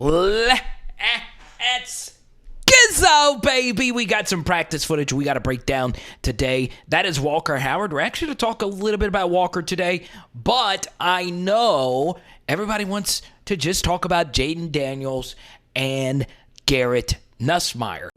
Let's Gizzo, baby. We got some practice footage we got to break down today. That is Walker Howard. We're actually going to talk a little bit about Walker today, but I know everybody wants to just talk about JAYDEN Daniels and Garrett Nussmeier.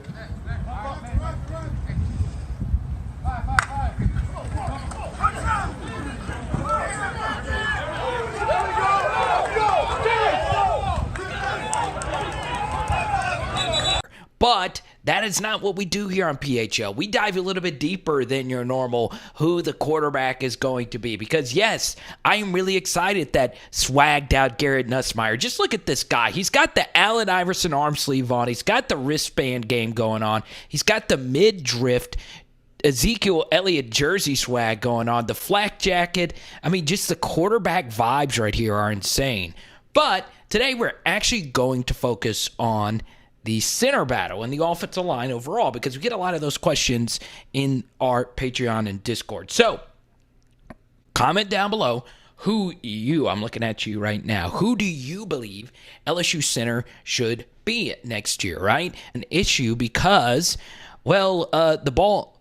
But that is not what we do here on PHL. We dive a little bit deeper than your normal who the quarterback is going to be. Because, yes, I am really excited that swagged out Garrett Nussmeier. Just look at this guy. He's got the Allen Iverson arm sleeve on. He's got the wristband game going on. He's got the mid-drift Ezekiel Elliott jersey swag going on. The flak jacket. I mean, just the quarterback vibes right here are insane. But today we're actually going to focus on the center battle and the offensive line overall, because we get a lot of those questions in our Patreon and Discord. So comment down below I'm looking at you right now, who do you believe LSU center should be next year, right? An issue because, well, the ball,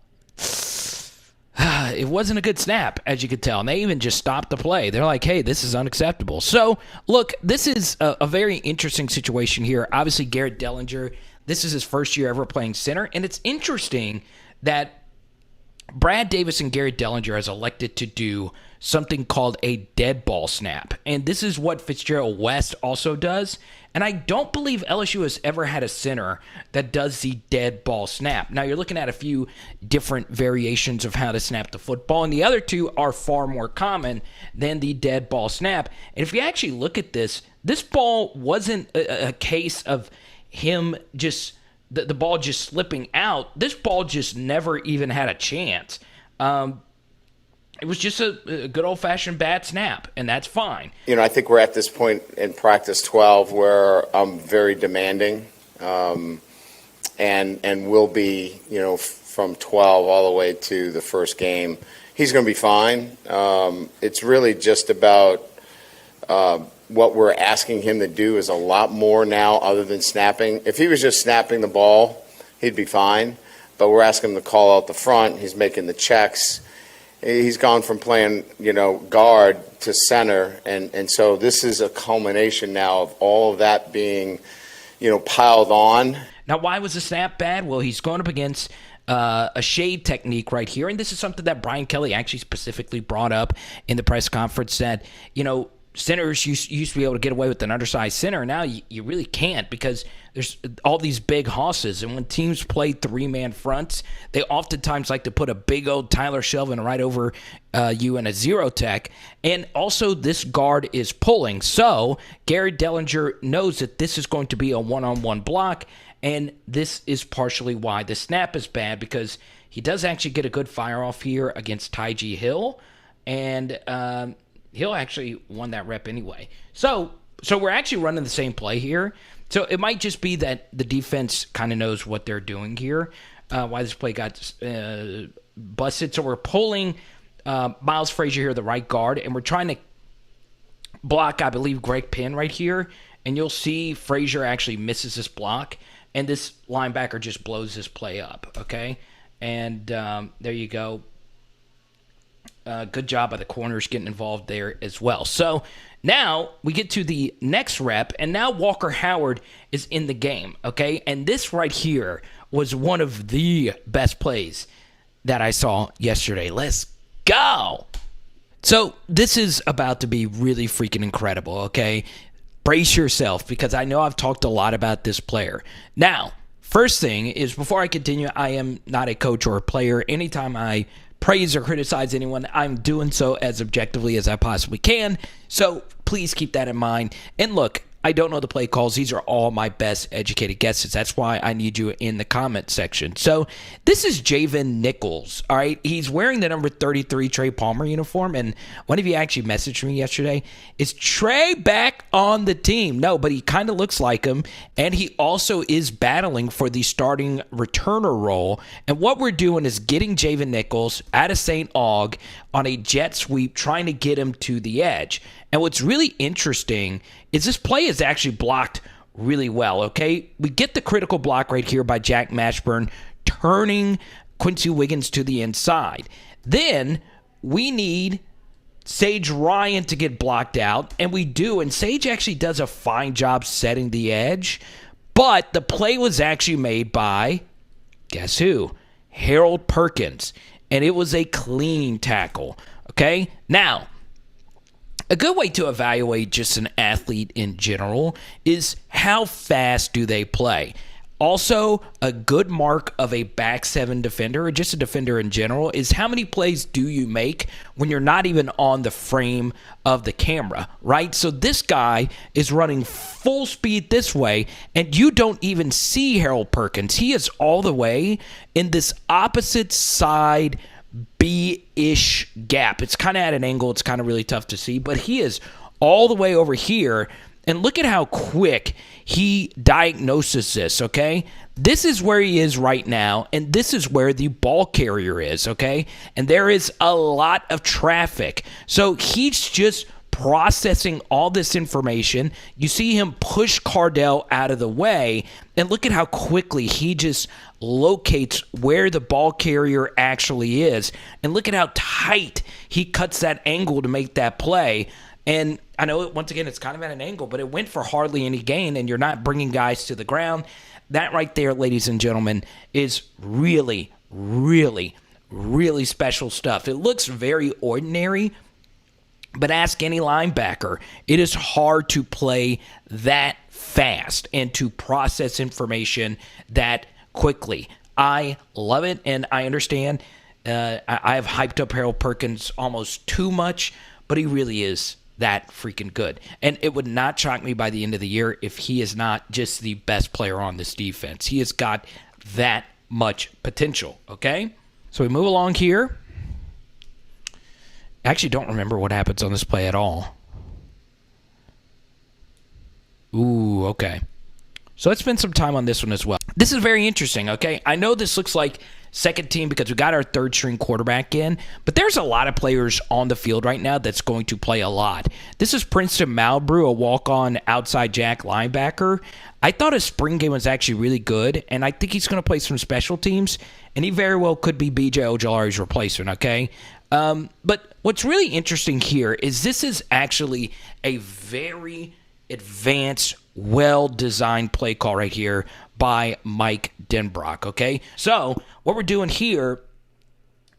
it wasn't a good snap, as you could tell. And they even just stopped the play. They're like, hey, this is unacceptable. So, look, this is a very interesting situation here. Obviously, Garrett Dellinger, this is his first year ever playing center. And it's interesting that Brad Davis and Garrett Dellinger has elected to do something called a dead ball snap. And this is what Fitzgerald West also does. And I don't believe LSU has ever had a center that does the dead ball snap. Now, you're looking at a few different variations of how to snap the football, and the other two are far more common than the dead ball snap. And if you actually look at this ball wasn't a case of him just, the ball just slipping out. This ball just never even had a chance. It was just a good old-fashioned bad snap, and that's fine. You know, I think we're at this point in practice 12 where I'm very demanding, and will be, you know, from 12 all the way to the first game. He's going to be fine. It's really just about what we're asking him to do is a lot more now other than snapping. If he was just snapping the ball, he'd be fine. But we're asking him to call out the front. He's making the checks. He's gone from playing, you know, guard to center, and so this is a culmination now of all of that being, you know, piled on. Now, why was the snap bad? Well, he's going up against a shade technique right here, and this is something that Brian Kelly actually specifically brought up in the press conference, that, you know, centers used to be able to get away with an undersized center. Now you really can't, because there's all these big hosses. And when teams play three-man fronts, they oftentimes like to put a big old Tyler Shelvin right over you in a zero tech. And also this guard is pulling. So Garrett Dellinger knows that this is going to be a one-on-one block. And this is partially why the snap is bad, because he does actually get a good fire off here against Ty'G Hill. And Hill actually won that rep anyway. So we're actually running the same play here. So it might just be that the defense kind of knows what they're doing here, why this play got busted. So we're pulling Miles Frazier here, the right guard, and we're trying to block, I believe, Greg Penn right here. And you'll see Frazier actually misses this block, and this linebacker just blows this play up, okay? And there you go. Good job by the corners getting involved there as well. So now we get to the next rep, and now Walker Howard is in the game, okay? And this right here was one of the best plays that I saw yesterday. Let's go! So this is about to be really freaking incredible, okay? Brace yourself, because I know I've talked a lot about this player. Now, first thing is, before I continue, I am not a coach or a player. Anytime I praise or criticize anyone, I'm doing so as objectively as I possibly can. So please keep that in mind. And look, I don't know the play calls. These are all my best educated guesses. That's why I need you in the comment section. So this is Javen Nichols, all right? He's wearing the number 33 Trey Palmer uniform, and one of you actually messaged me yesterday. Is Trey back on the team? No, but he kind of looks like him, and he also is battling for the starting returner role. And what we're doing is getting Javen Nichols out of St. Aug on a jet sweep, trying to get him to the edge. And what's really interesting is this play is actually blocked really well, okay? We get the critical block right here by Jack Mashburn, turning Quincy Wiggins to the inside. Then we need Sage Ryan to get blocked out, and we do, and Sage actually does a fine job setting the edge, but the play was actually made by, guess who? Harold Perkins, and it was a clean tackle, okay? Now, a good way to evaluate just an athlete in general is how fast do they play. Also, a good mark of a back seven defender, or just a defender in general, is how many plays do you make when you're not even on the frame of the camera, right? So this guy is running full speed this way, and you don't even see Harold Perkins. He is all the way in this opposite side B-ish gap. It's kind of at an angle. It's kind of really tough to see, but he is all the way over here. And look at how quick he diagnoses this, okay? This is where he is right now, and this is where the ball carrier is, okay? And there is a lot of traffic. So he's just processing all this information. You see him push Cardell out of the way, and look at how quickly he just locates where the ball carrier actually is. And look at how tight he cuts that angle to make that play. And I know, once again, it's kind of at an angle, but it went for hardly any gain, and you're not bringing guys to the ground. That right there, ladies and gentlemen, is really, really, really special stuff. It looks very ordinary, but ask any linebacker. It is hard to play that fast and to process information that quickly. I love it, and I understand. I have hyped up Harold Perkins almost too much, but he really is that freaking good. And it would not shock me by the end of the year if he is not just the best player on this defense. He has got that much potential, okay? So we move along here. I actually don't remember what happens on this play at all. Ooh, okay. So let's spend some time on this one as well. This is very interesting, okay? I know this looks like second team because we got our third string quarterback in, but there's a lot of players on the field right now that's going to play a lot. This is Princeton Malbrew, a walk-on outside jack linebacker. I thought his spring game was actually really good, and I think he's going to play some special teams, and he very well could be B.J. Ojolari's replacement, okay? But what's really interesting here is this is actually a very advanced, well-designed play call right here by Mike Denbrock, okay? So what we're doing here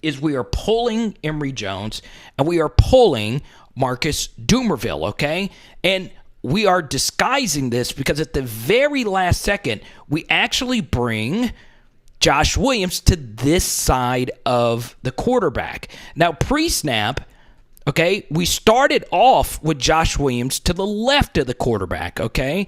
is we are pulling Emory Jones and we are pulling Marcus Dumerville, okay? And we are disguising this because at the very last second, we actually bring Josh Williams to this side of the quarterback. Now, pre-snap, okay, we started off with Josh Williams to the left of the quarterback, okay?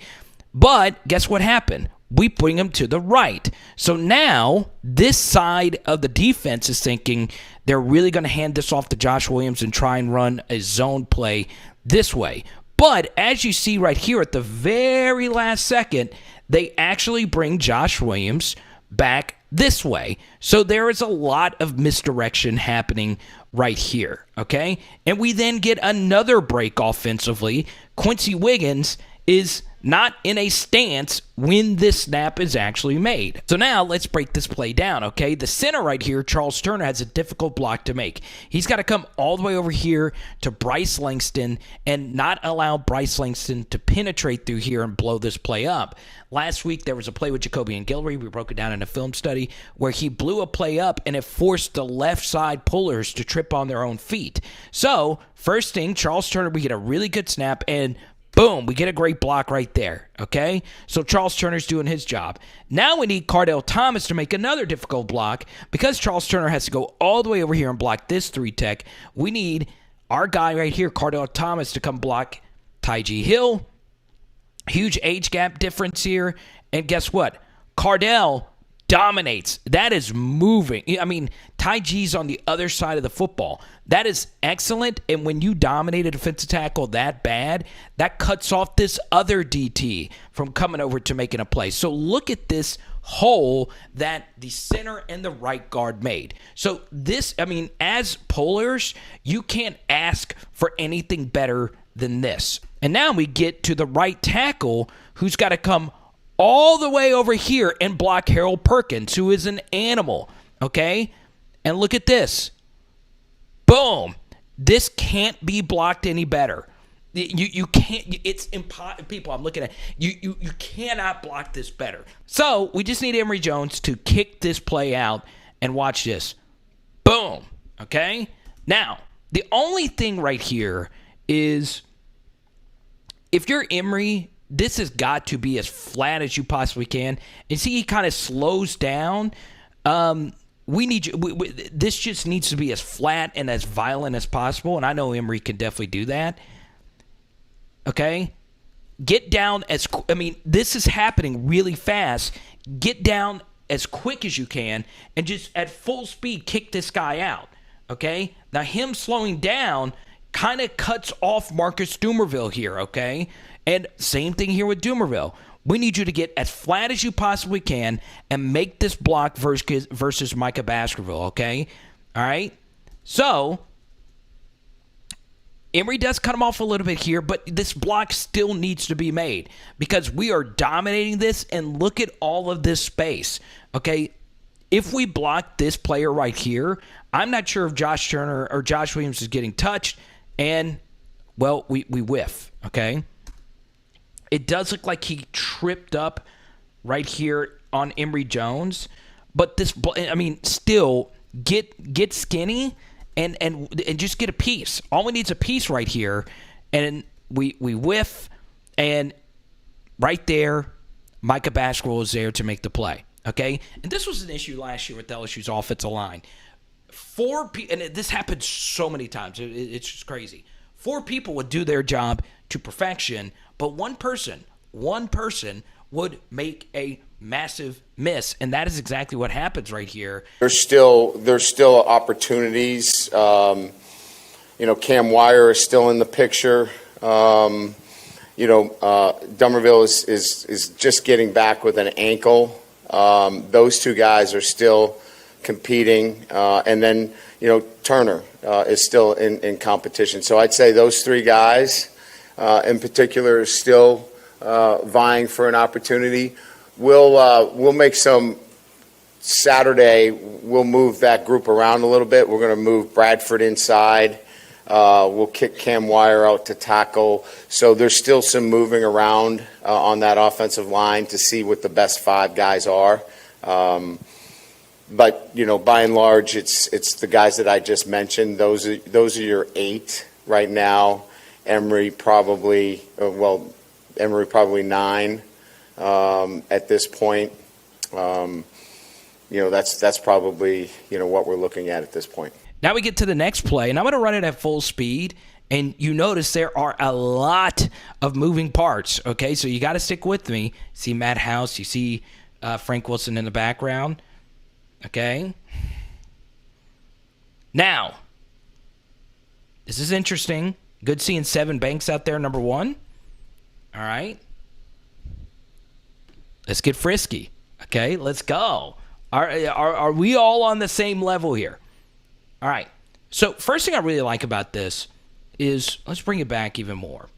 But guess what happened? We bring him to the right. So now this side of the defense is thinking they're really going to hand this off to Josh Williams and try and run a zone play this way. But as you see right here at the very last second, they actually bring Josh Williams back this way. So there is a lot of misdirection happening right here, okay? And we then get another break offensively. Quincy Wiggins is not in a stance when this snap is actually made. So now let's break this play down, okay? The center right here, Charles Turner, has a difficult block to make. He's got to come all the way over here to Bryce Langston and not allow Bryce Langston to penetrate through here and blow this play up. Last week, there was a play with Jacoby and Guillory. We broke it down in a film study where he blew a play up and it forced the left side pullers to trip on their own feet. So first thing, Charles Turner, we get a really good snap and boom, we get a great block right there, okay? So Charles Turner's doing his job. Now we need Cardell Thomas to make another difficult block. Because Charles Turner has to go all the way over here and block this 3-tech, we need our guy right here, Cardell Thomas, to come block Ty'G Hill. Huge age gap difference here. And guess what? Cardell dominates. That is moving. I mean, Ty'G's on the other side of the football. That is excellent. And when you dominate a defensive tackle that bad, that cuts off this other DT from coming over to making a play. So look at this hole that the center and the right guard made. So this, I mean, as pullers, you can't ask for anything better than this. And now we get to the right tackle, who's got to come all the way over here and block Harold Perkins, who is an animal, okay? And look at this. Boom. This can't be blocked any better. You can't. It's impossible. People, I'm looking at you cannot block this better. So we just need Emory Jones to kick this play out and watch this. Boom. Okay. Now the only thing right here is, if you're Emory, this has got to be as flat as you possibly can. And see, he kind of slows down. We need you. This just needs to be as flat and as violent as possible. And I know Emory can definitely do that. Okay? Get down this is happening really fast. Get down as quick as you can and just at full speed kick this guy out. Okay? Now, him slowing down kind of cuts off Marcus Dumerville here, okay? And same thing here with Dumerville. We need you to get as flat as you possibly can and make this block versus Micah Baskerville, okay? All right? So, Emory does cut him off a little bit here, but this block still needs to be made because we are dominating this, and look at all of this space, okay? If we block this player right here, I'm not sure if Josh Turner or Josh Williams is getting touched, and, well, we whiff, okay? It does look like he tripped up right here on Emory Jones, but still get skinny and just get a piece. All we need is a piece right here, and we whiff, and right there, Micah Baskerville is there to make the play. Okay, and this was an issue last year with LSU's offensive line. And this happened so many times. It's just crazy. 4 people would do their job to perfection, but one person would make a massive miss, and that is exactly what happens right here. There's still opportunities. Cam Wire is still in the picture. Dumerville is just getting back with an ankle. Those 2 guys are still competing, and then Turner is still in competition. So I'd say those 3 guys in particular are still vying for an opportunity. We'll make some Saturday. We'll move that group around a little bit. We're going to move Bradford inside. We'll kick Cam Wire out to tackle. So there's still some moving around on that offensive line to see what the best 5 guys are. But by and large, it's the guys that I just mentioned. Those are your 8 right now. Emory probably 9 at this point. That's probably what we're looking at this point. Now we get to the next play, and I'm going to run it at full speed. And you notice there are a lot of moving parts. Okay, so you got to stick with me. See Matt House, you see Frank Wilson in the background. Okay. Now, this is interesting. Good seeing Sevyn Banks out there, number 1. All right. Let's get frisky. Okay, let's go. Are we all on the same level here? All right. So first thing I really like about this is, let's bring it back even more.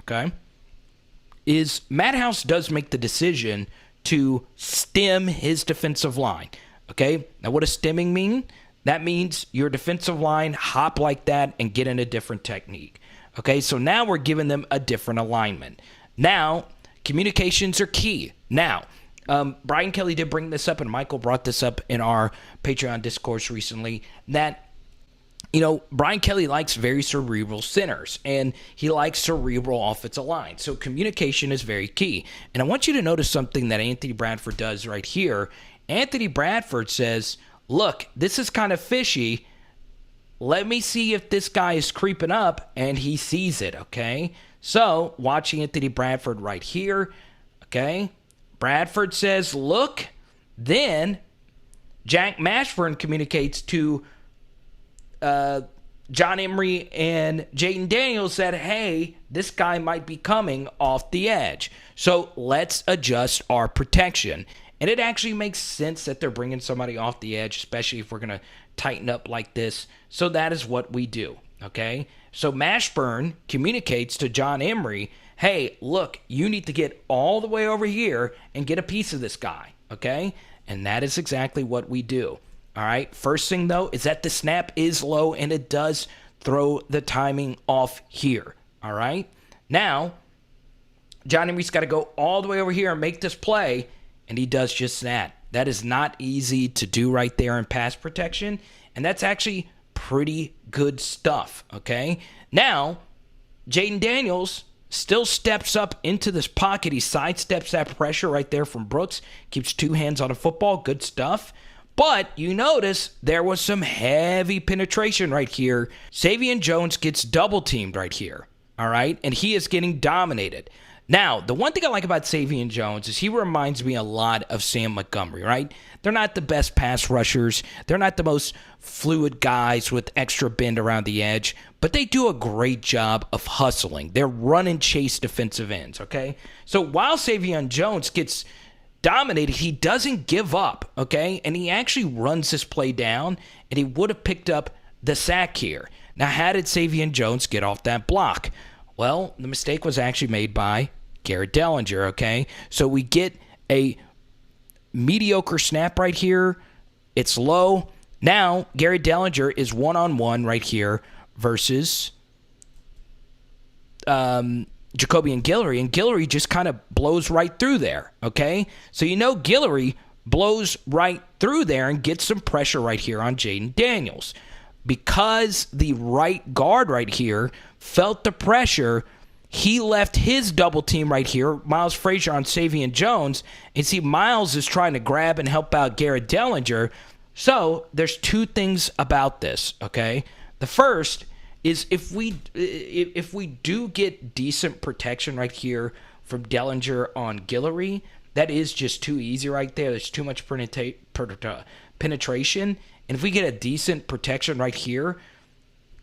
Okay. Is Matt House does make the decision to stem his defensive line. Okay. Now what does stemming mean? That means your defensive line hop like that and get in a different technique. Okay. So now we're giving them a different alignment. Now, communications are key. Now, Brian Kelly did bring this up, and Michael brought this up in our Patreon discourse recently, that, Brian Kelly likes very cerebral centers, and he likes cerebral offensive line. So communication is very key. And I want you to notice something that Anthony Bradford does right here. Anthony Bradford says, look, this is kind of fishy. Let me see if this guy is creeping up, and he sees it, okay? So, watching Anthony Bradford right here, okay? Bradford says, look. Then, Jack Mashburn communicates to John Emery and JAYDEN Daniels that, hey, this guy might be coming off the edge. So, let's adjust our protection. And it actually makes sense that they're bringing somebody off the edge, especially if we're going to tighten up like this. So, that is what we do. okay? So Mashburn communicates to John Emery, hey, look, you need to get all the way over here and get a piece of this guy, okay? And that is exactly what we do, all right? First thing, though, is that the snap is low, and it does throw the timing off here, all right? Now, John Emery's got to go all the way over here and make this play, and he does just that. That is not easy to do right there in pass protection, and that's actually pretty good stuff, okay? Now, JAYDEN Daniels still steps up into this pocket. He sidesteps that pressure right there from Brooks, keeps two hands on the football, good stuff. But you notice there was some heavy penetration right here. Savion Jones gets double-teamed right here, all right? And he is getting dominated. Now, the one thing I like about Savion Jones is he reminds me a lot of Sam Montgomery, right? They're not the best pass rushers. They're not the most fluid guys with extra bend around the edge, but they do a great job of hustling. They're run and chase defensive ends, okay? So while Savion Jones gets dominated, he doesn't give up, okay? And he actually runs this play down, and he would have picked up the sack here. Now, how did Savion Jones get off that block? Well, the mistake was actually made by Garrett Dellinger, okay? So we get a mediocre snap right here. It's low. Now, Garrett Dellinger is one-on-one right here versus Jacoby and Guillory, and Guillory just kind of blows right through there, okay? So you know Guillory blows right through there and gets some pressure right here on JAYDEN Daniels. Because the right guard right here felt the pressure, he left his double team right here, Miles Frazier on Savion Jones, and see Miles is trying to grab and help out Garrett Dellinger. So there's two things about this, okay? The first is if we do get decent protection right here from Dellinger on Guillory, that is just too easy right there. There's too much penetration. And if we get a decent protection right here,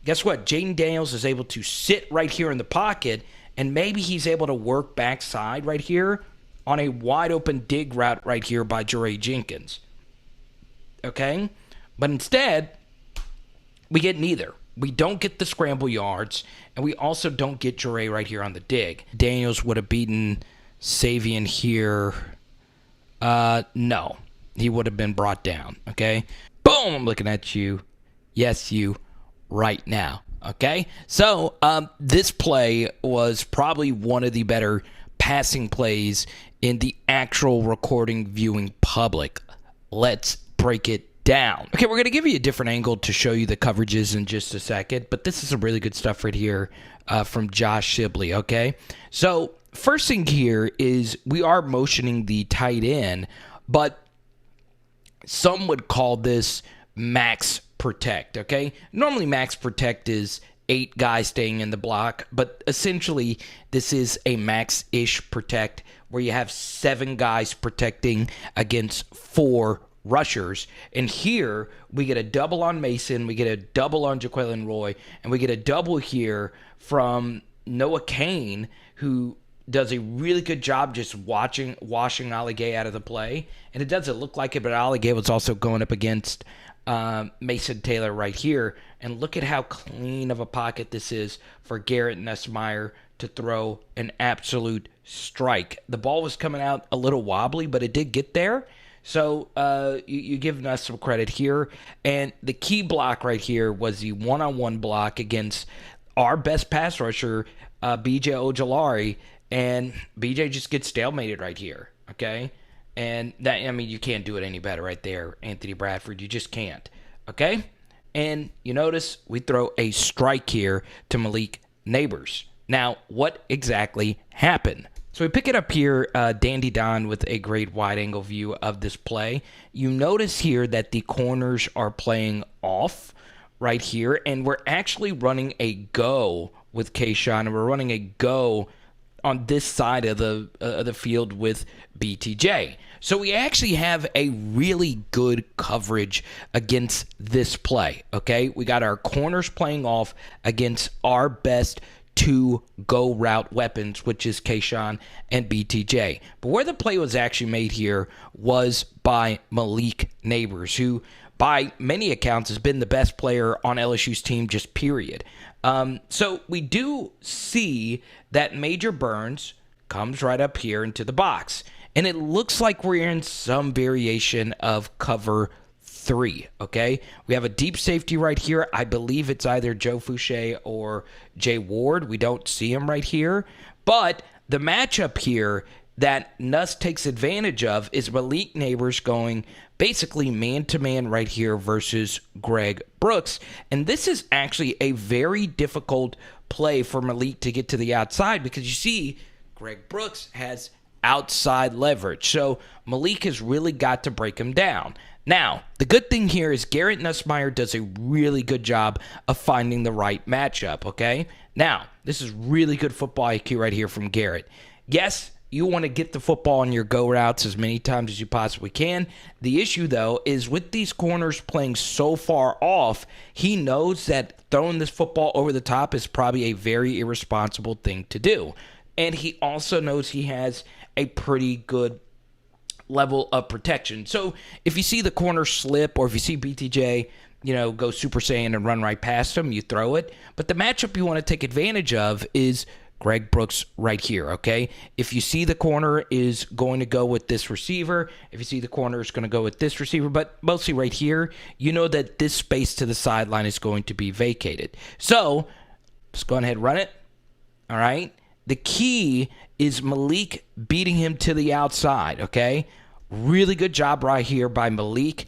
guess what? JAYDEN Daniels is able to sit right here in the pocket, and maybe he's able to work backside right here on a wide open dig route right here by Jeray Jenkins. Okay? But instead, we get neither. We don't get the scramble yards, and we also don't get Jeray right here on the dig. Daniels would have beaten Savion here. No. He would have been brought down, okay? Boom, I'm looking at you. Yes, you, right now, okay? So, this play was probably one of the better passing plays in the actual recording viewing public. Let's break it down. Okay, we're going to give you a different angle to show you the coverages in just a second, but this is some really good stuff right here from Josh Shibley, okay? So, first thing here is we are motioning the tight end, but some would call this max protect, okay? Normally max protect is 8 guys staying in the block, but essentially this is a max-ish protect where you have 7 guys protecting against 4 rushers. And here we get a double on Mason, we get a double on Jaquelin Roy, and we get a double here from Noah Kane, who does a really good job just washing Ali Gay out of the play. And it doesn't look like it, but Ali Gay was also going up against Mason Taylor right here. And look at how clean of a pocket this is for Garrett Nussmeier to throw an absolute strike. The ball was coming out a little wobbly, but it did get there. So you give Nuss some credit here. And the key block right here was the one-on-one block against our best pass rusher, B.J. Ojolari. And BJ just gets stalemated right here, okay? And that, I mean, you can't do it any better right there, Anthony Bradford. You just can't, okay? And you notice we throw a strike here to Malik Nabers. Now, what exactly happened? So we pick it up here, Dandy Don with a great wide-angle view of this play. You notice here that the corners are playing off right here, and we're actually running a go with Kayshawn, and we're running a go on this side of the field with BTJ. So we actually have a really good coverage against this play, okay? We got our corners playing off against our best 2 go route weapons, which is Kayshawn and BTJ. But where the play was actually made here was by Malik Nabers, who by many accounts, has been the best player on LSU's team, just period. So we do see that Major Burns comes right up here into the box. And it looks like we're in some variation of cover 3, okay? We have a deep safety right here. I believe it's either Joe Fouché or Jay Ward. We don't see him right here. But the matchup here that Nuss takes advantage of is Malik Nabers going basically man-to-man right here versus Greg Brooks. And this is actually a very difficult play for Malik to get to the outside because you see Greg Brooks has outside leverage. So Malik has really got to break him down. Now, the good thing here is Garrett Nussmeier does a really good job of finding the right matchup, okay? Now, this is really good football IQ right here from Garrett. Yes, you want to get the football on your go routes as many times as you possibly can. The issue, though, is with these corners playing so far off, he knows that throwing this football over the top is probably a very irresponsible thing to do. And he also knows he has a pretty good level of protection. So if you see the corner slip or if you see BTJ, go Super Saiyan and run right past him, you throw it. But the matchup you want to take advantage of is Greg Brooks right here, okay? If you see the corner is going to go with this receiver, if you see the corner is going to go with this receiver, but mostly right here, you know that this space to the sideline is going to be vacated. So let's go ahead and run it, all right? The key is Malik beating him to the outside, okay? Really good job right here by Malik.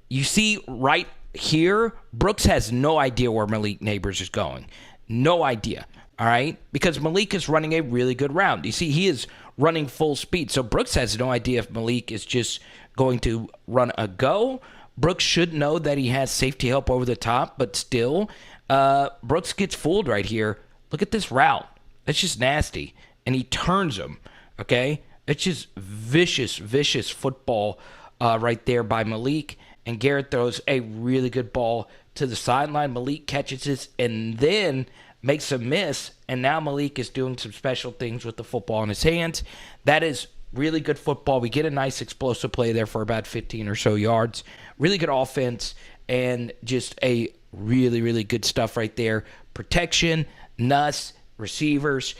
You see right here, Brooks has no idea where Malik Nabers is going. No idea, all right? Because Malik is running a really good route. You see, he is running full speed. So Brooks has no idea if Malik is just going to run a go. Brooks should know that he has safety help over the top, but still, Brooks gets fooled right here. Look at this route. It's just nasty. And he turns him, okay? It's just vicious, vicious football right there by Malik. And Garrett throws a really good ball to the sideline. Malik catches this and then makes a miss. And now Malik is doing some special things with the football in his hands. That is really good football. We get a nice explosive play there for about 15 or so yards. Really good offense and just a really, really good stuff right there. Protection, Nuss, receivers,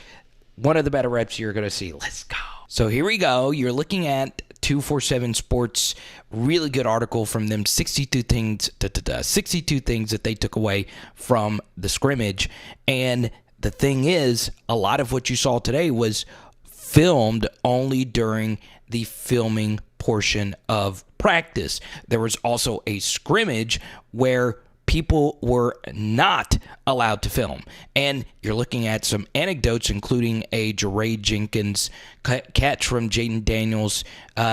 one of the better reps you're going to see. Let's go. So here we go. You're looking at 247 Sports, really good article from them, 62 things that they took away from the scrimmage. And the thing is, a lot of what you saw today was filmed only during the filming portion of practice. There was also a scrimmage where people were not allowed to film. And you're looking at some anecdotes, including a Jeray Jenkins catch from JAYDEN Daniels,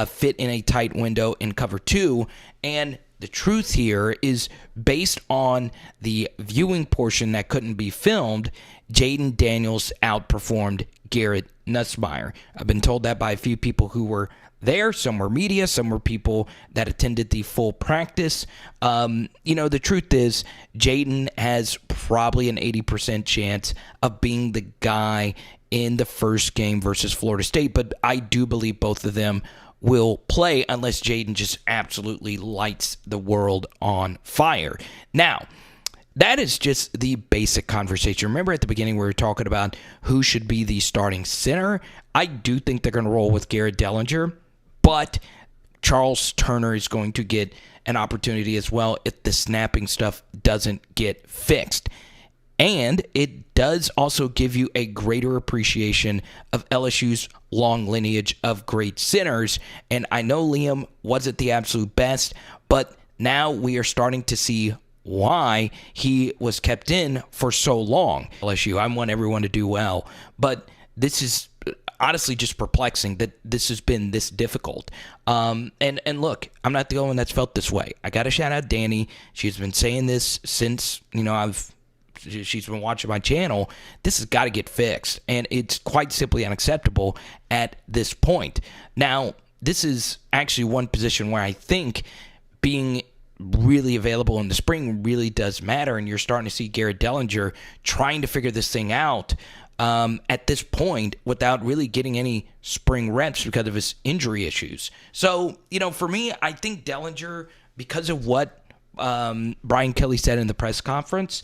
fit in a tight window in cover 2. And the truth here is, based on the viewing portion that couldn't be filmed, JAYDEN Daniels outperformed Garrett Nussmeier. I've been told that by a few people who were there. Some were media, some were people that attended the full practice. The truth is, JAYDEN has probably an 80% chance of being the guy in the first game versus Florida State, but I do believe both of them will play unless JAYDEN just absolutely lights the world on fire. Now, that is just the basic conversation. Remember at the beginning we were talking about who should be the starting center? I do think they're going to roll with Garrett Dellinger, but Charles Turner is going to get an opportunity as well if the snapping stuff doesn't get fixed. And it does also give you a greater appreciation of LSU's long lineage of great centers. And I know Liam wasn't the absolute best, but now we are starting to see why he was kept in for so long. LSU, I want everyone to do well, but this is honestly just perplexing that this has been this difficult. And look, I'm not the only one that's felt this way. I got to shout out Danny. She's been saying this since, she's been watching my channel. This has got to get fixed, and it's quite simply unacceptable at this point. Now, this is actually one position where I think being really available in the spring really does matter, and you're starting to see Garrett Dellinger trying to figure this thing out at this point without really getting any spring reps because of his injury issues. So, for me, I think Dellinger, because of what Brian Kelly said in the press conference,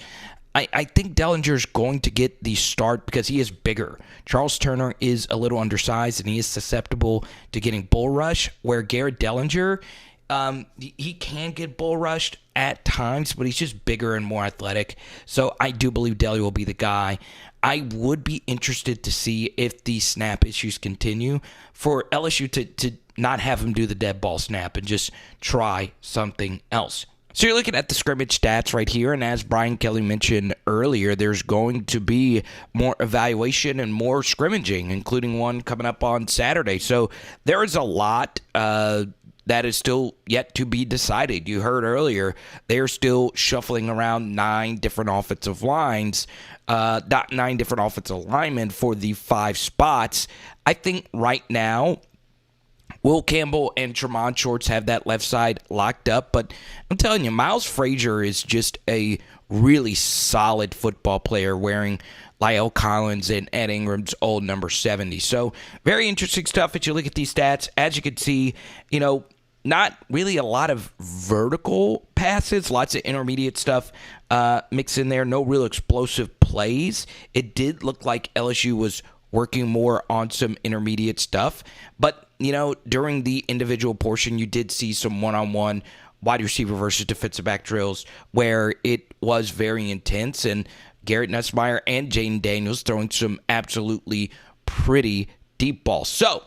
I think Dellinger's going to get the start because he is bigger. Charles Turner is a little undersized, and he is susceptible to getting bull rush, where Garrett Dellinger, he can get bull rushed at times, but he's just bigger and more athletic. So I do believe Delly will be the guy. I would be interested to see if the snap issues continue for LSU to not have him do the dead ball snap and just try something else. So you're looking at the scrimmage stats right here, and as Brian Kelly mentioned earlier, there's going to be more evaluation and more scrimmaging, including one coming up on Saturday. So there is a lot that is still yet to be decided. You heard earlier, they're still shuffling around 9 different offensive lines, 9 different offensive linemen for the 5 spots. I think right now, Will Campbell and Tremont Shorts have that left side locked up, but I'm telling you, Miles Frazier is just a really solid football player wearing Lyle Collins and Ed Ingram's old number 70. So very interesting stuff as you look at these stats. As you can see, not really a lot of vertical passes, lots of intermediate stuff mixed in there, no real explosive plays. It did look like LSU was working more on some intermediate stuff, but during the individual portion, you did see some one-on-one wide receiver versus defensive back drills where it was very intense, and Garrett Nussmeier and JAYDEN Daniels throwing some absolutely pretty deep balls. So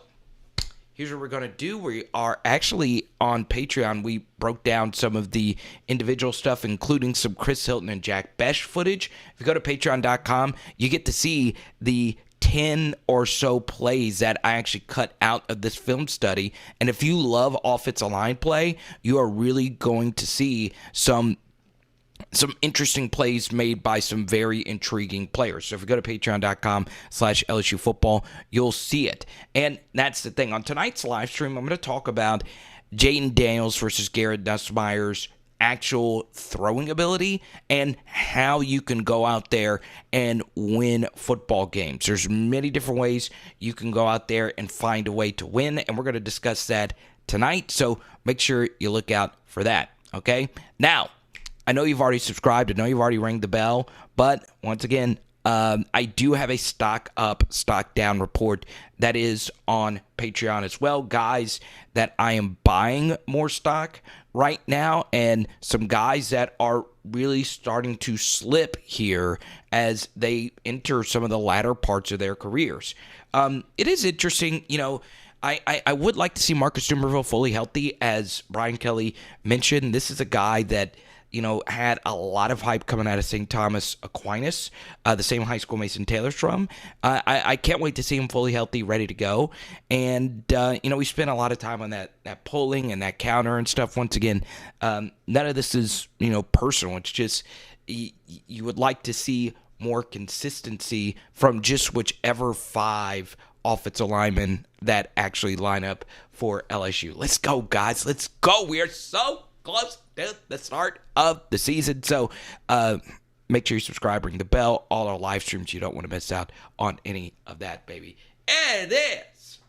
here's what we're going to do. We are actually on Patreon. We broke down some of the individual stuff, including some Chris Hilton and Jack Besh footage. If you go to patreon.com, you get to see the 10 or so plays that I actually cut out of this film study. And if you love offensive line play, you are really going to see some interesting plays made by some very intriguing players. So if you go to patreon.com/LSU football, you'll see it. And that's the thing. On tonight's live stream, I'm going to talk about JAYDEN Daniels versus Garrett Nussmeier's actual throwing ability and how you can go out there and win football games. There's many different ways you can go out there and find a way to win, and we're going to discuss that tonight. So make sure you look out for that, okay? Now, I know you've already subscribed. I know you've already rang the bell. But once again, I do have a stock up, stock down report that is on Patreon as well. Guys that I am buying more stock right now, and some guys that are really starting to slip here as they enter some of the latter parts of their careers. It is interesting, I would like to see Marcus Dumervil fully healthy. As Brian Kelly mentioned, this is a guy that had a lot of hype coming out of St. Thomas Aquinas, the same high school Mason Taylor's from. I can't wait to see him fully healthy, ready to go. And, we spent a lot of time on that polling and that counter and stuff. Once again, none of this is, personal. It's just you would like to see more consistency from just whichever 5 offensive linemen that actually line up for LSU. Let's go, guys. Let's go. We are so close to the start of the season. So make sure you subscribe, ring the bell, all our live streams. You don't want to miss out on any of that, baby. And this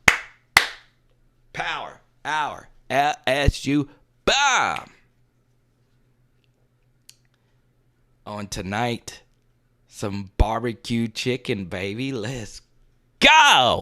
Power Hour LSU Bomb. On tonight, some barbecue chicken, baby. Let's go.